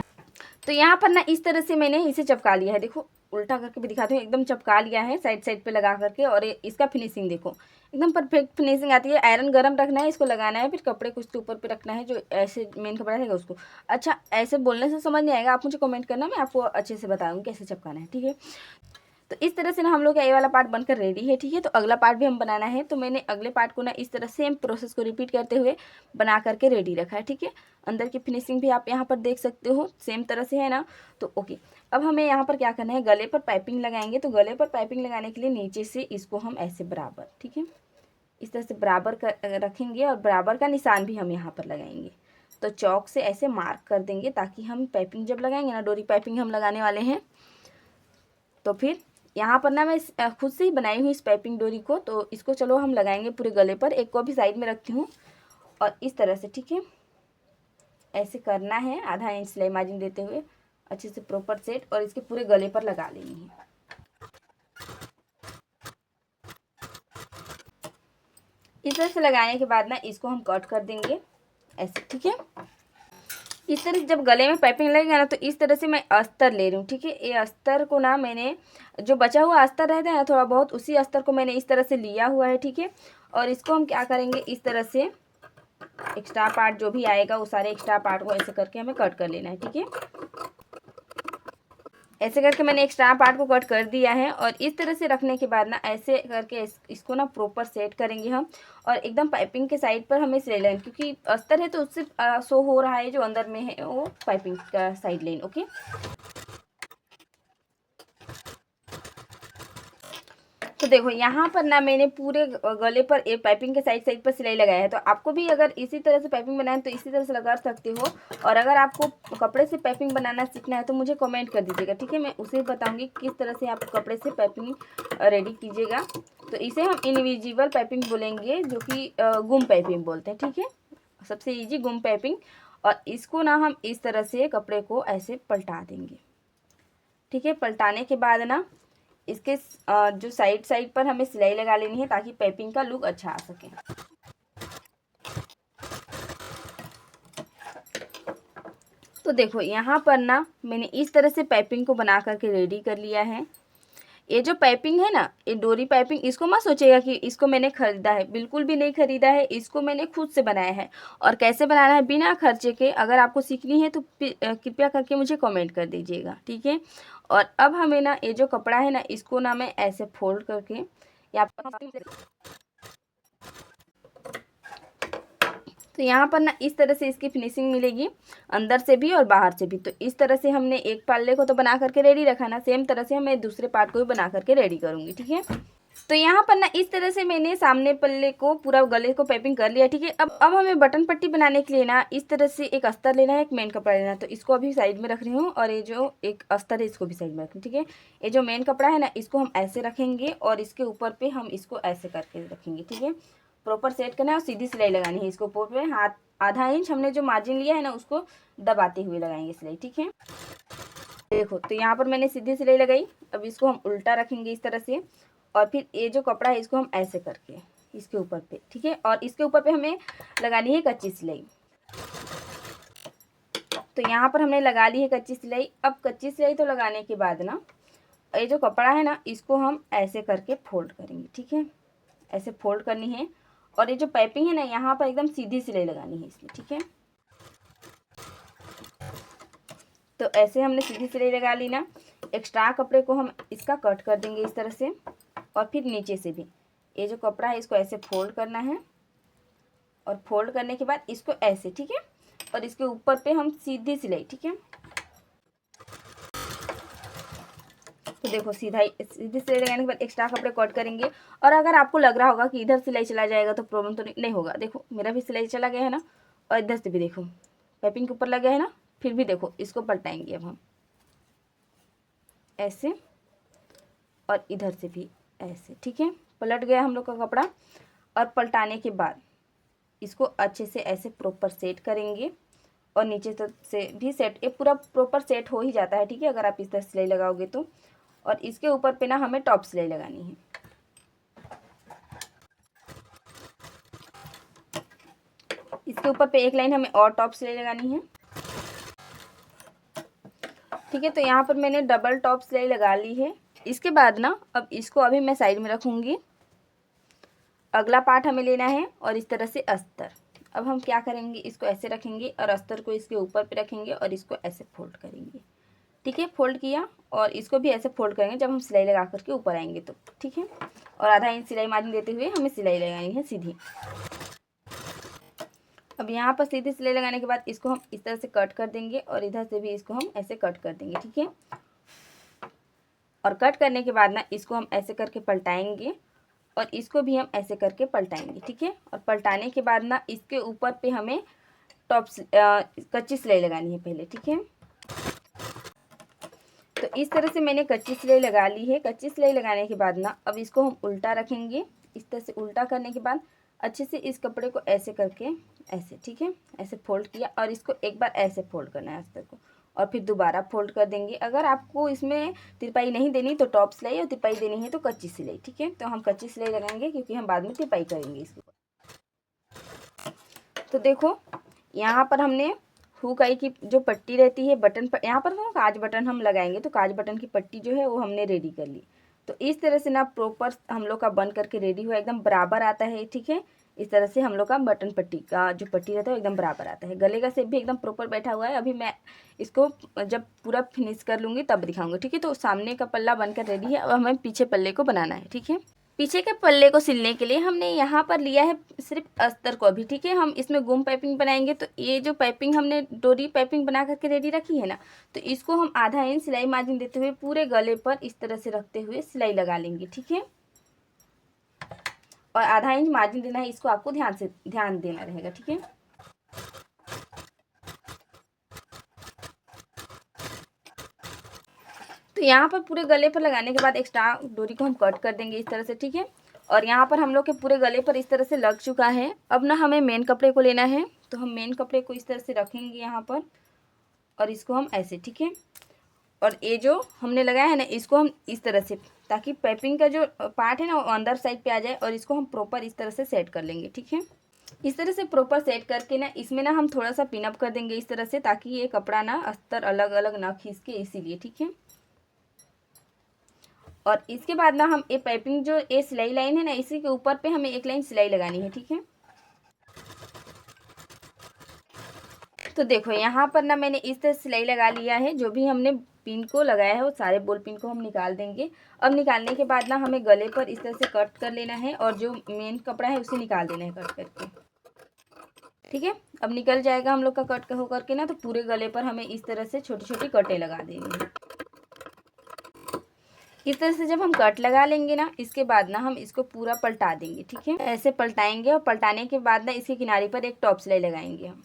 तो यहाँ पर ना इस तरह से मैंने इसे चपका लिया है, देखो उल्टा करके भी दिखाती हूँ, एकदम चपका लिया है साइड साइड पे लगा करके। और इसका फिनिशिंग देखो एकदम परफेक्ट फिनिशिंग आती है। आयरन गरम रखना है, इसको लगाना है, फिर कपड़े को उसके ऊपर पे रखना है, जो ऐसे मेन कपड़ा रहेगा उसको। अच्छा ऐसे बोलने से समझ नहीं आएगा, आप मुझे कमेंट करना, मैं आपको अच्छे से बताऊँगी कैसे चपकाना है, ठीक है। तो इस तरह से ना हम लोग का ये वाला पार्ट बनकर रेडी है, ठीक है। तो अगला पार्ट भी हम बनाना है। तो मैंने अगले पार्ट को ना इस तरह सेम प्रोसेस को रिपीट करते हुए बना करके रेडी रखा है, ठीक है। अंदर की फिनिशिंग भी आप यहाँ पर देख सकते हो, सेम तरह से है ना। तो ओके, अब हमें यहाँ पर क्या करना है, गले पर पाइपिंग लगाएंगे। तो गले पर पाइपिंग लगाने के लिए नीचे से इसको हम ऐसे बराबर, ठीक है, इस तरह से बराबर रखेंगे और बराबर का निशान भी हम यहाँ पर लगाएंगे। तो चौक से ऐसे मार्क कर देंगे, ताकि हम पाइपिंग जब लगाएंगे ना, डोरी पाइपिंग हम लगाने वाले हैं, तो फिर यहाँ पर ना मैं खुद से ही बनाई हूँ इस पाइपिंग डोरी को। तो इसको चलो हम लगाएंगे पूरे गले पर। एक को भी साइड में रखती हूँ और इस तरह से, ठीक है, ऐसे करना है, आधा इंच सिलाई मार्जिन देते हुए अच्छे से प्रॉपर सेट, और इसके पूरे गले पर लगा लेनी है। इस तरह से लगाने के बाद ना इसको हम कट कर देंगे ऐसे, ठीक है। इस तरह से जब गले में पाइपिंग लगेगा ना, तो इस तरह से मैं अस्तर ले रही हूँ, ठीक है। ये अस्तर को ना मैंने, जो बचा हुआ अस्तर रहता है ना थोड़ा बहुत, उसी अस्तर को मैंने इस तरह से लिया हुआ है, ठीक है। और इसको हम क्या करेंगे, इस तरह से एक्स्ट्रा पार्ट जो भी आएगा वो सारे एक्स्ट्रा पार्ट को ऐसे करके हमें कट कर लेना है, ठीक है। ऐसे करके मैंने एक्स्ट्रा पार्ट को कट कर दिया है। और इस तरह से रखने के बाद ना ऐसे करके इसको ना प्रॉपर सेट करेंगे हम। और एकदम पाइपिंग के साइड पर हमें सिलाई लाइन, क्योंकि अस्तर है तो उससे शो हो रहा है जो अंदर में है वो पाइपिंग का साइड लाइन, ओके। तो देखो यहाँ पर ना मैंने पूरे गले पर एक पाइपिंग के साइड साइड पर सिलाई लगाया है। तो आपको भी अगर इसी तरह से पाइपिंग बनाए तो इसी तरह से लगा सकते हो। और अगर आपको कपड़े से पाइपिंग बनाना सीखना है तो मुझे कमेंट कर दीजिएगा, ठीक है। मैं उसे बताऊंगी किस तरह से आप कपड़े से पाइपिंग रेडी कीजिएगा। तो इसे हम इनविजिबल पाइपिंग बोलेंगे, जो कि गुम पाइपिंग बोलते हैं, ठीक है। सबसे ईजी गुम पाइपिंग। और इसको ना हम इस तरह से कपड़े को ऐसे पलटा देंगे, ठीक है। पलटाने के बाद ना इसके जो साइड साइड पर हमें सिलाई लगा लेनी है, ताकि पाइपिंग का लुक अच्छा आ सके। तो देखो यहाँ पर ना मैंने इस तरह से पाइपिंग को बना करके रेडी कर लिया है। ये जो पाइपिंग है ना, ये डोरी पाइपिंग, इसको मत सोचेगा कि इसको मैंने खरीदा है, बिल्कुल भी नहीं खरीदा है। इसको मैंने खुद से बनाया है। और कैसे बनाना है बिना खर्चे के, अगर आपको सीखनी है तो कृपया करके मुझे कमेंट कर दीजिएगा, ठीक है। और अब हमें ना ये जो कपड़ा है ना, इसको ना मैं ऐसे फोल्ड करके यहाँ पर, तो यहाँ पर ना इस तरह से इसकी फिनिशिंग मिलेगी, अंदर से भी और बाहर से भी। तो इस तरह से हमने एक पल्ले को तो बना करके रेडी रखा ना, सेम तरह से मैं दूसरे पार्ट को भी बना करके रेडी करूँगी, ठीक है। तो यहाँ पर ना इस तरह से मैंने सामने पल्ले को पूरा गले को पाइपिंग कर लिया, ठीक है। अब हमें बटन पट्टी बनाने के लिए ना इस तरह से एक अस्तर लेना है, एक मेन कपड़ा लेना है। तो इसको अभी साइड में रख रही हूँ, और ये जो एक अस्तर है इसको भी साइड में रख रही हूँ, ठीक है। ये जो मेन कपड़ा है ना, इसको हम ऐसे रखेंगे और इसके ऊपर पे हम इसको ऐसे करके रखेंगे, ठीक है। प्रॉपर सेट करना है और सीधी सिलाई लगानी है। इसको ऊपर पे हाथ आधा इंच हमने जो मार्जिन लिया है ना, उसको दबाते हुए लगाएंगे सिलाई, ठीक है। देखो तो यहाँ पर मैंने सीधी सिलाई लगाई। अब इसको हम उल्टा रखेंगे इस तरह से, और फिर ये जो कपड़ा है इसको हम ऐसे करके इसके ऊपर पे, ठीक है। और इसके ऊपर पे हमें लगानी है कच्ची सिलाई। तो यहाँ पर हमने लगा ली है कच्ची सिलाई। अब कच्ची सिलाई तो लगाने के बाद ना ये जो कपड़ा है ना, इसको हम ऐसे करके फोल्ड करेंगे, ठीक है। ऐसे फोल्ड करनी है। और ये जो पाइपिंग है ना, यहाँ पर एकदम सीधी सिलाई लगानी है इसमें, ठीक है। तो ऐसे हमने सीधी सिलाई लगा ली ना। एक्स्ट्रा कपड़े को हम इसका कट कर देंगे इस तरह से। और फिर नीचे से भी ये जो कपड़ा है इसको ऐसे फोल्ड करना है, और फोल्ड करने के बाद इसको ऐसे, ठीक है। और इसके ऊपर पे हम सीधी सिलाई, ठीक है। तो देखो सीधी सिलाई लगाने के बाद एक्स्ट्रा कपड़े कट करेंगे। और अगर आपको लग रहा होगा कि इधर सिलाई चला जाएगा तो प्रॉब्लम तो नहीं होगा। देखो मेरा भी सिलाई चला गया है ना, और इधर से भी देखो पाइपिंग के ऊपर लग गया है ना, फिर भी देखो इसको पलटाएंगे अब हम ऐसे, और इधर से भी ऐसे, ठीक है। पलट गया हम लोग का कपड़ा। और पलटाने के बाद इसको अच्छे से ऐसे प्रॉपर सेट करेंगे, और नीचे तक से भी सेट, ये पूरा प्रॉपर सेट हो ही जाता है, ठीक है, अगर आप इस तरह सिलाई लगाओगे तो। और इसके ऊपर पे ना हमें टॉप सिलाई लगानी है। इसके ऊपर पे एक लाइन हमें और टॉप सिलाई लगानी है, ठीक है। तो यहाँ पर मैंने डबल टॉप सिलाई लगा ली है। इसके बाद ना अब इसको अभी मैं साइड में रखूँगी। अगला पार्ट हमें लेना है और इस तरह से अस्तर। अब हम क्या करेंगे, इसको ऐसे रखेंगे और अस्तर को इसके ऊपर पे रखेंगे और इसको ऐसे फोल्ड करेंगे, ठीक है। फोल्ड किया और इसको भी ऐसे फोल्ड करेंगे जब हम सिलाई लगा करके ऊपर आएंगे तो, ठीक है। और आधा इंच सिलाई मार्जिन देते हुए हमें सिलाई लगानी है सीधी। अब यहाँ पर सीधी सिलाई लगाने के बाद इसको हम इस तरह से कट कर देंगे और इधर से भी इसको हम ऐसे कट कर देंगे, ठीक है। और कट करने के बाद ना इसको हम ऐसे करके पलटाएंगे और इसको भी हम ऐसे करके पलटाएंगे, ठीक है। और पलटाने के बाद ना इसके ऊपर पे हमें कच्ची सिलाई लगानी है पहले, ठीक है। तो इस तरह से मैंने कच्ची सिलाई लगा ली है। कच्ची सिलाई लगाने के बाद ना अब इसको हम उल्टा रखेंगे। इस तरह से उल्टा करने के बाद अच्छे से इस कपड़े को ऐसे करके ऐसे, ठीक है, ऐसे फोल्ड किया और इसको एक बार ऐसे फोल्ड करना है अस्तर को, और फिर दोबारा फोल्ड कर देंगे। अगर आपको इसमें तिरपाई नहीं देनी तो टॉप सिलाई, और तिरपाई देनी है तो कच्ची सिलाई, ठीक है। तो हम कच्ची सिलाई लगाएंगे क्योंकि हम बाद में तिरपाई करेंगे इसके ऊपर। तो देखो यहाँ पर हमने हुक आई की जो पट्टी रहती है बटन पर, यहाँ पर ना काज बटन हम लगाएंगे, तो काज बटन की पट्टी जो है वो हमने रेडी कर ली। तो इस तरह से ना प्रॉपर हम लोग का बन करके रेडी हुआ, एकदम बराबर आता है, ठीक है। इस तरह से हम लोग का बटन पट्टी का जो पट्टी रहता है एकदम बराबर आता है। गले का शेप भी एकदम प्रॉपर बैठा हुआ है। अभी मैं इसको जब पूरा फिनिश कर लूँगी तब दिखाऊंगी, ठीक है। तो सामने का पल्ला बनकर रेडी है। अब हमें पीछे पल्ले को बनाना है, ठीक है। पीछे के पल्ले को सिलने के लिए हमने यहाँ पर लिया है सिर्फ अस्तर को अभी, ठीक है। हम इसमें गुम पाइपिंग बनाएंगे। तो ये जो पाइपिंग हमने डोरी पाइपिंग बना करके रेडी रखी है ना, तो इसको हम आधा इंच सिलाई मार्जिन देते हुए पूरे गले पर इस तरह से रखते हुए सिलाई लगा लेंगे, ठीक है। और आधा इंच मार्जिन देना है, इसको आपको ध्यान देना रहेगा, ठीक है। तो यहाँ पर पूरे गले पर लगाने के बाद एक्स्ट्रा डोरी को हम कट कर देंगे इस तरह से, ठीक है। और यहाँ पर हम लोग के पूरे गले पर इस तरह से लग चुका है। अब ना हमें मेन कपड़े को लेना है। तो हम मेन कपड़े को इस तरह से रखेंगे यहाँ पर, और इसको हम ऐसे, ठीक है। और ये जो हमने लगाया है ना, इसको हम इस तरह से, ताकि पाइपिंग का जो पार्ट है ना वो अंदर साइड पे आ जाए, और इसको हम प्रॉपर इस तरह से सेट कर लेंगे, ठीक है। इस तरह से प्रॉपर सेट करके ना इसमें ना हम थोड़ा सा पिनअप कर देंगे इस तरह से, ताकि ये कपड़ा ना अस्तर अलग अलग ना खींच के, इसीलिए, ठीक है। और इसके बाद ना हम ये पाइपिंग जो ये सिलाई लाइन है ना, इसी के ऊपर पे हमें एक लाइन सिलाई लगानी है, ठीक है। तो देखो यहाँ पर ना मैंने इस तरह सिलाई लगा लिया है। जो भी हमने पिन को लगाया है वो सारे बॉल पिन को हम निकाल देंगे। अब निकालने के बाद ना हमें गले पर इस तरह से कट कर लेना है, और जो मेन कपड़ा है उसे निकाल देना है कट करके, ठीक है। अब निकल जाएगा हम लोग का कट हो करके ना, तो पूरे गले पर हमें इस तरह से छोटी छोटी कटें लगा देनी है। इस तरह से जब हम कट लगा लेंगे ना, इसके बाद ना हम इसको पूरा पलटा देंगे, ठीक है। ऐसे पलटाएंगे, और पलटाने के बाद ना इसके किनारे पर एक टॉप सिलाई लगाएंगे हम।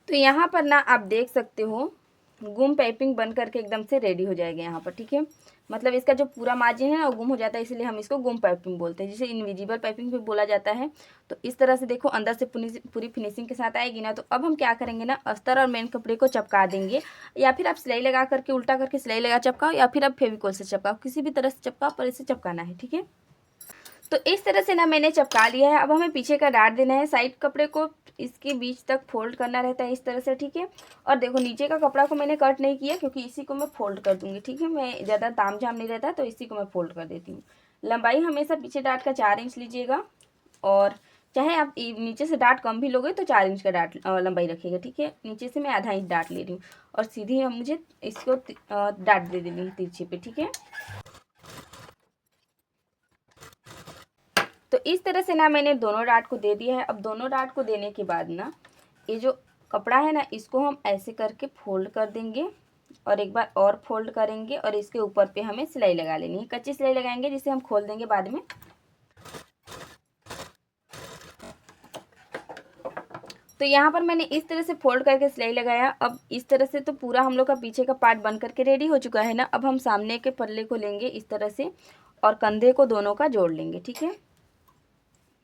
तो यहाँ पर ना आप देख सकते हो गुम पाइपिंग बन करके एकदम से रेडी हो जाएगा यहाँ पर, ठीक है। मतलब इसका जो पूरा मार्जिन है ना वो गुम हो जाता है, इसलिए हम इसको गुम पाइपिंग बोलते हैं, जिसे इनविजिबल पाइपिंग भी बोला जाता है। तो इस तरह से देखो अंदर से पूरी फिनिशिंग के साथ आएगी ना। तो अब हम क्या करेंगे ना, अस्तर और मेन कपड़े को चिपका देंगे, या फिर आप सिलाई लगा करके उल्टा करके सिलाई लगा चिपकाओ, या फिर आप फेविकॉल से चिपकाओ, किसी भी तरह से चिपकाओ, पर इसे चिपकाना है, ठीक है। तो इस तरह से ना मैंने चिपका लिया है। अब हमें पीछे का डाट देना है, साइड कपड़े को इसके बीच तक फोल्ड करना रहता है इस तरह से, ठीक है। और देखो नीचे का कपड़ा को मैंने कट नहीं किया, क्योंकि इसी को मैं फोल्ड कर दूंगी, ठीक है। मैं ज़्यादा ताम झाम नहीं रहता, तो इसी को मैं फोल्ड कर देती हूँ। लंबाई हमेशा पीछे डाट का 4 इंच लीजिएगा, और चाहे आप नीचे से डाट कम भी लोगे तो 4 इंच का डाट लंबाई रखिएगा, ठीक है। नीचे से मैं आधा इंच डाट ले रही हूँ, और सीधी मुझे इसको डाट दे देनी है तिरछे पे, ठीक है। तो इस तरह से ना मैंने दोनों डाट को दे दिया है। अब दोनों डाट को देने के बाद ना ये जो कपड़ा है ना इसको हम ऐसे करके फोल्ड कर देंगे और एक बार और फोल्ड करेंगे और इसके ऊपर पे हमें सिलाई लगा लेनी है। कच्ची सिलाई लगाएंगे जिसे हम खोल देंगे बाद में। तो यहाँ पर मैंने इस तरह से फोल्ड करके सिलाई लगाया। अब इस तरह से तो पूरा हम लोग का पीछे का पार्ट बन करके रेडी हो चुका है ना। अब हम सामने के पल्ले को लेंगे इस तरह से और कंधे को दोनों का जोड़ लेंगे। ठीक है,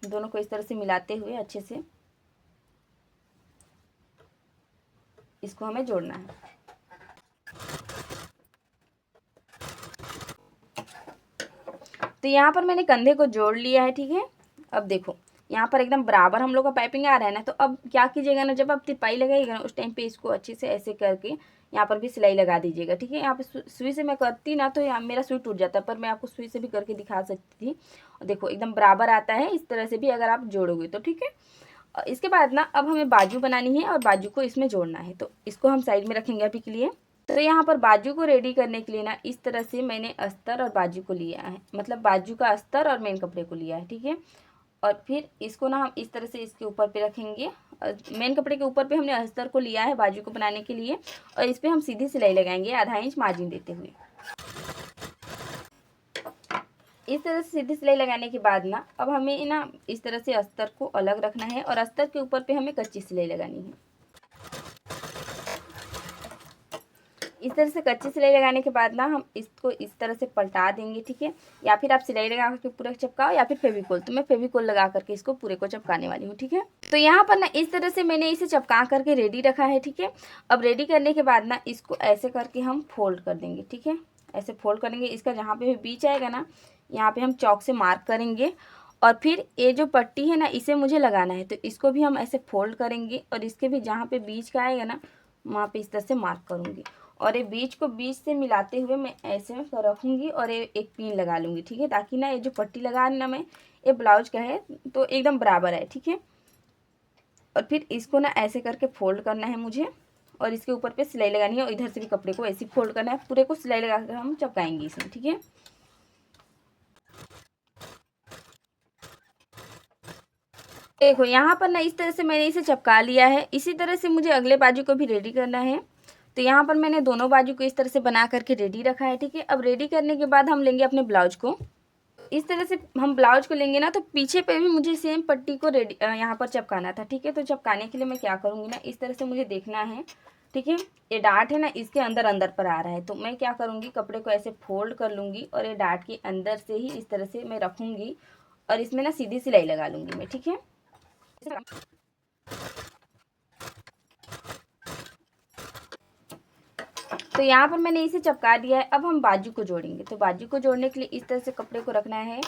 दोनों को इस तरह से मिलाते हुए अच्छे से इसको हमें जोड़ना है। तो यहाँ पर मैंने कंधे को जोड़ लिया है। ठीक है, अब देखो यहाँ पर एकदम बराबर हम लोग का पाइपिंग आ रहा है ना। तो अब क्या कीजिएगा ना, जब आप तिरपाई लगाइएगा ना उस टाइम पे इसको अच्छे से ऐसे करके यहाँ पर भी सिलाई लगा दीजिएगा। ठीक है, यहाँ पे सुई से मैं करती ना तो यहाँ मेरा सुई टूट जाता है, पर मैं आपको सुई से भी करके दिखा सकती थी। और देखो एकदम बराबर आता है इस तरह से भी अगर आप जोड़ोगे तो। ठीक है, इसके बाद ना अब हमें बाजू बनानी है और बाजू को इसमें जोड़ना है। तो इसको हम साइड में रखेंगे अभी के लिए। तो यहाँ पर बाजू को रेडी करने के लिए ना इस तरह से मैंने अस्तर और बाजू को लिया है, मतलब बाजू का अस्तर और मेन कपड़े को लिया है। ठीक है, और फिर इसको ना हम इस तरह से इसके ऊपर पे रखेंगे। मेन कपड़े के ऊपर पे हमने अस्तर को लिया है बाजू को बनाने के लिए और इस पर हम सीधी सिलाई लगाएंगे आधा इंच मार्जिन देते हुए। इस तरह से सीधी सिलाई लगाने के बाद ना अब हमें ना इस तरह से अस्तर को अलग रखना है और अस्तर के ऊपर पे हमें कच्ची सिलाई लगानी है। इस तरह से कच्ची सिलाई लगाने के बाद ना हम इसको इस तरह से पलटा देंगे। ठीक है, या फिर आप सिलाई लगा करके पूरा चिपकाओ या फिर फेविकोल। तो मैं फेविकोल लगा करके इसको पूरे को चिपकाने वाली हूँ। ठीक है, तो यहाँ पर ना इस तरह से मैंने इसे चिपका करके रेडी रखा है। ठीक है, अब रेडी करने के बाद ना इसको ऐसे करके हम फोल्ड कर देंगे। ठीक है, ऐसे फोल्ड करेंगे। इसका जहाँ पे भी बीच आएगा ना यहाँ पे हम चौक से मार्क करेंगे और फिर ये जो पट्टी है ना इसे मुझे लगाना है। तो इसको भी हम ऐसे फोल्ड करेंगे और इसके भी जहाँ पे बीच का आएगा ना वहाँ पे इस तरह से मार्क करूँगी और ये बीच को बीच से मिलाते हुए मैं ऐसे रखूँगी और ये एक पिन लगा लूँगी। ठीक है, ताकि ना ये जो पट्टी लगा ना मैं ये ब्लाउज का है तो एकदम बराबर है। ठीक है, और फिर इसको ना ऐसे करके फोल्ड करना है मुझे और इसके ऊपर पे सिलाई लगानी है और इधर से भी कपड़े को ऐसे फोल्ड करना है। पूरे को सिलाई लगा कर हम चिपकाएंगे इसमें। ठीक है, देखो यहाँ पर ना इस तरह से मैंने इसे चिपका लिया है। इसी तरह से मुझे अगले बाजू को भी रेडी करना है। तो यहाँ पर मैंने दोनों बाजू को इस तरह से बना करके रेडी रखा है। ठीक है, अब रेडी करने के बाद हम लेंगे अपने ब्लाउज को। इस तरह से हम ब्लाउज को लेंगे ना तो पीछे पे भी मुझे सेम पट्टी को रेडी यहाँ पर चिपकाना था। ठीक है, तो चिपकाने के लिए मैं क्या करूँगी ना इस तरह से मुझे देखना है। ठीक है, ये डाट है ना इसके अंदर अंदर पर आ रहा है। तो मैं क्या करूँगी, कपड़े को ऐसे फोल्ड कर लूँगी और ये डाट के अंदर से ही इस तरह से मैं रखूँगी और इसमें ना सीधी सिलाई लगा लूँगी मैं। ठीक है, तो यहाँ पर मैंने इसे चिपका दिया है। अब हम बाजू को जोड़ेंगे। तो बाजू को जोड़ने के लिए इस तरह से कपड़े को रखना है।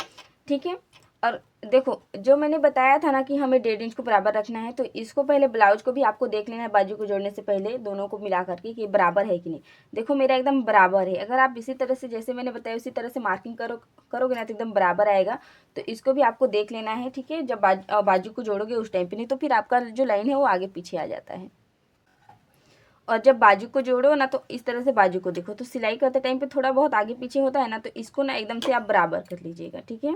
ठीक है, और देखो जो मैंने बताया था ना कि हमें 1.5 इंच को बराबर रखना है, तो इसको पहले ब्लाउज को भी आपको देख लेना है बाजू को जोड़ने से पहले दोनों को मिला करके कि बराबर है कि नहीं। देखो मेरा एकदम बराबर है। अगर आप इसी तरह से जैसे मैंने बताया उसी तरह से मार्किंग करोगे ना तो एकदम बराबर आएगा। तो इसको भी आपको देख लेना है। ठीक है, जब बाजू को जोड़ोगे उस टाइम पे, नहीं तो फिर आपका जो लाइन है वो आगे पीछे आ जाता है। और जब बाजू को जोड़ो ना तो इस तरह से बाजू को देखो, तो सिलाई करते टाइम पे थोड़ा बहुत आगे पीछे होता है ना, तो इसको ना एकदम से आप बराबर कर लीजिएगा। ठीक है,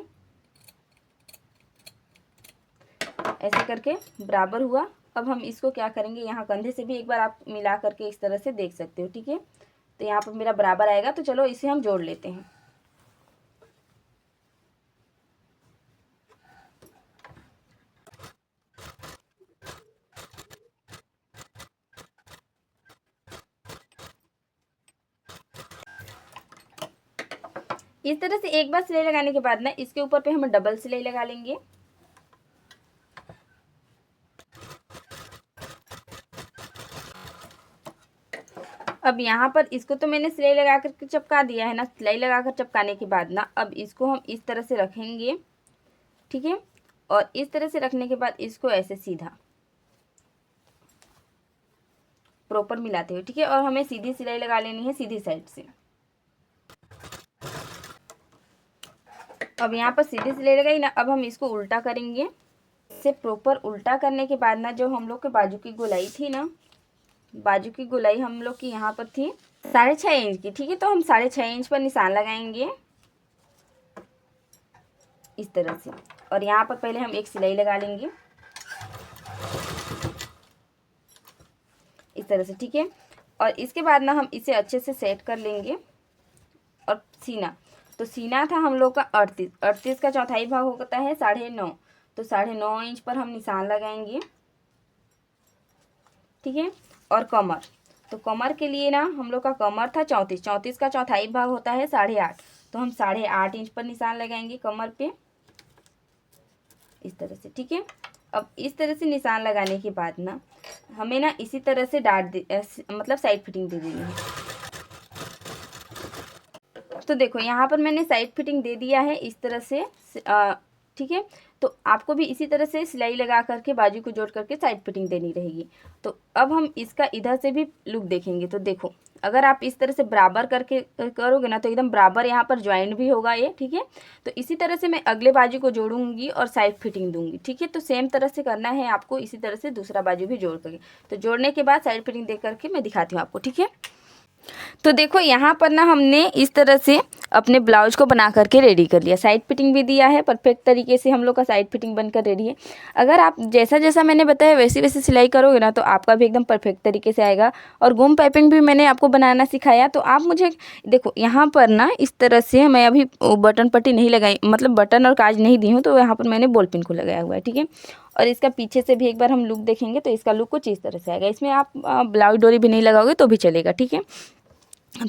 ऐसे करके बराबर हुआ। अब हम इसको क्या करेंगे, यहाँ कंधे से भी एक बार आप मिला करके इस तरह से देख सकते हो। ठीक है, तो यहाँ पर मेरा बराबर आएगा। तो चलो इसे हम जोड़ लेते हैं। इस तरह से एक बार सिलाई लगाने के बाद ना इसके ऊपर पे हम डबल सिलाई लगा लेंगे। अब यहाँ पर इसको तो मैंने सिलाई लगा कर चिपका दिया है ना। सिलाई लगाकर चिपकाने के बाद ना अब इसको हम इस तरह से रखेंगे। ठीक है, और इस तरह से रखने के बाद इसको ऐसे सीधा प्रॉपर मिलाते हुए। ठीक है, और हमें सीधी सिलाई लगा लेनी है सीधी साइड से। अब यहाँ पर सीधी सिलाई लगाई ना, अब हम इसको उल्टा करेंगे। इसे प्रॉपर उल्टा करने के बाद ना जो हम लोग के बाजू की गोलाई थी ना, बाजू की गोलाई हम लोग की यहाँ पर थी 6.5 इंच की। ठीक है, तो हम 6.5 इंच पर निशान लगाएंगे। इस तरह से। और यहाँ पर पहले हम एक सिलाई लगा लेंगे इस तरह से, ठीक है। और इसके बाद ना हम इसे अच्छे से सेट कर लेंगे। और सीना, तो सीना था हम लोग का 38 का चौथाई भाग होता है 9.5, तो 9.5 इंच पर हम निशान लगाएंगे, ठीक है। और कमर, तो कमर के लिए ना हम लोग का कमर था 34 का चौथाई भाग होता है 8.5, तो हम 8.5 इंच पर निशान लगाएंगे कमर पे इस तरह से, ठीक है। अब इस तरह से निशान लगाने के बाद ना हमें ना इसी तरह से मतलब साइड फिटिंग दे देनी है। तो देखो यहाँ पर मैंने साइड फिटिंग दे दिया है इस तरह से, ठीक है। तो आपको भी इसी तरह से सिलाई लगा करके बाजू को जोड़ करके साइड फिटिंग देनी रहेगी। तो अब हम इसका इधर से भी लुक देखेंगे। तो देखो अगर आप इस तरह से बराबर करके करोगे ना तो एकदम बराबर यहाँ पर ज्वाइंट भी होगा ये, ठीक है। तो इसी तरह से मैं अगले बाजू को जोड़ूंगी और साइड फिटिंग दूंगी, ठीक है। तो सेम तरह से करना है आपको, इसी तरह से दूसरा बाजू भी जोड़ करके। तो जोड़ने के बाद साइड फिटिंग दे करके मैं दिखाती हूँ आपको, ठीक है। तो देखो यहाँ पर ना हमने इस तरह से अपने ब्लाउज को बना करके रेडी कर लिया, साइड फिटिंग भी दिया है, परफेक्ट तरीके से हम लोग का साइड फिटिंग बनकर रेडी है। अगर आप जैसा जैसा मैंने बताया वैसे वैसे सिलाई करोगे ना तो आपका भी एकदम परफेक्ट तरीके से आएगा। और गुम पाइपिंग भी मैंने आपको बनाना सिखाया। तो आप मुझे देखो यहाँ पर ना इस तरह से मैं अभी बटन पट्टी नहीं लगाई, मतलब बटन और काज नहीं दी हूँ, तो यहाँ पर मैंने बॉल पिन को लगाया हुआ है, ठीक है। और इसका पीछे से भी एक बार हम लुक देखेंगे तो इसका लुक कुछ इस तरह से आएगा। इसमें आप ब्लाउज डोरी भी नहीं लगाओगे तो भी चलेगा, ठीक है।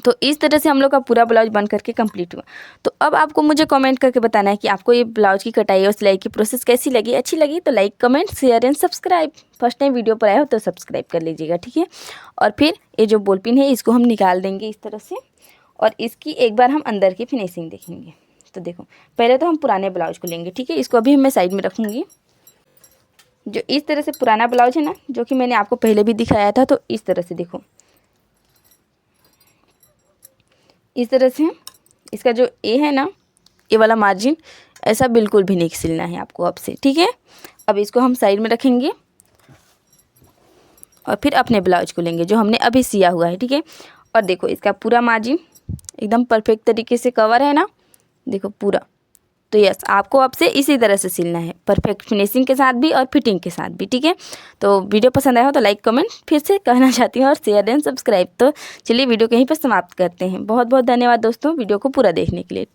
तो इस तरह से हम लोग का पूरा ब्लाउज बन करके कंप्लीट हुआ। तो अब आपको मुझे कमेंट करके बताना है कि आपको ये ब्लाउज की कटाई और सिलाई की प्रोसेस कैसी लगी। अच्छी लगी तो like, comment, share and subscribe. First time video पर आए हो तो सब्सक्राइब कर लीजिएगा, ठीक है। और फिर ये जो बॉल पिन है इसको हम निकाल देंगे इस तरह से, और इसकी एक बार हम अंदर की फिनिशिंग देखेंगे। तो देखो पहले तो हम पुराने ब्लाउज को लेंगे, ठीक है। इसको अभी मैं साइड में रखूँगी। जो इस तरह से पुराना ब्लाउज है ना, जो कि मैंने आपको पहले भी दिखाया था, तो इस तरह से देखो इस तरह से इसका जो ए है ना, ये वाला मार्जिन ऐसा बिल्कुल भी नहीं सिलना है आपको अब से, ठीक है। अब इसको हम साइड में रखेंगे और फिर अपने ब्लाउज को लेंगे जो हमने अभी सिया हुआ है, ठीक है। और देखो इसका पूरा मार्जिन एकदम परफेक्ट तरीके से कवर है ना, देखो पूरा। तो यस, आपको अब से इसी तरह से सिलना है, परफेक्ट फिनिशिंग के साथ भी और फिटिंग के साथ भी, ठीक है। तो वीडियो पसंद आया हो तो लाइक, कमेंट फिर से कहना चाहती हूँ, और शेयर एंड सब्सक्राइब। तो चलिए वीडियो कहीं पर समाप्त करते हैं। बहुत बहुत धन्यवाद दोस्तों वीडियो को पूरा देखने के लिए।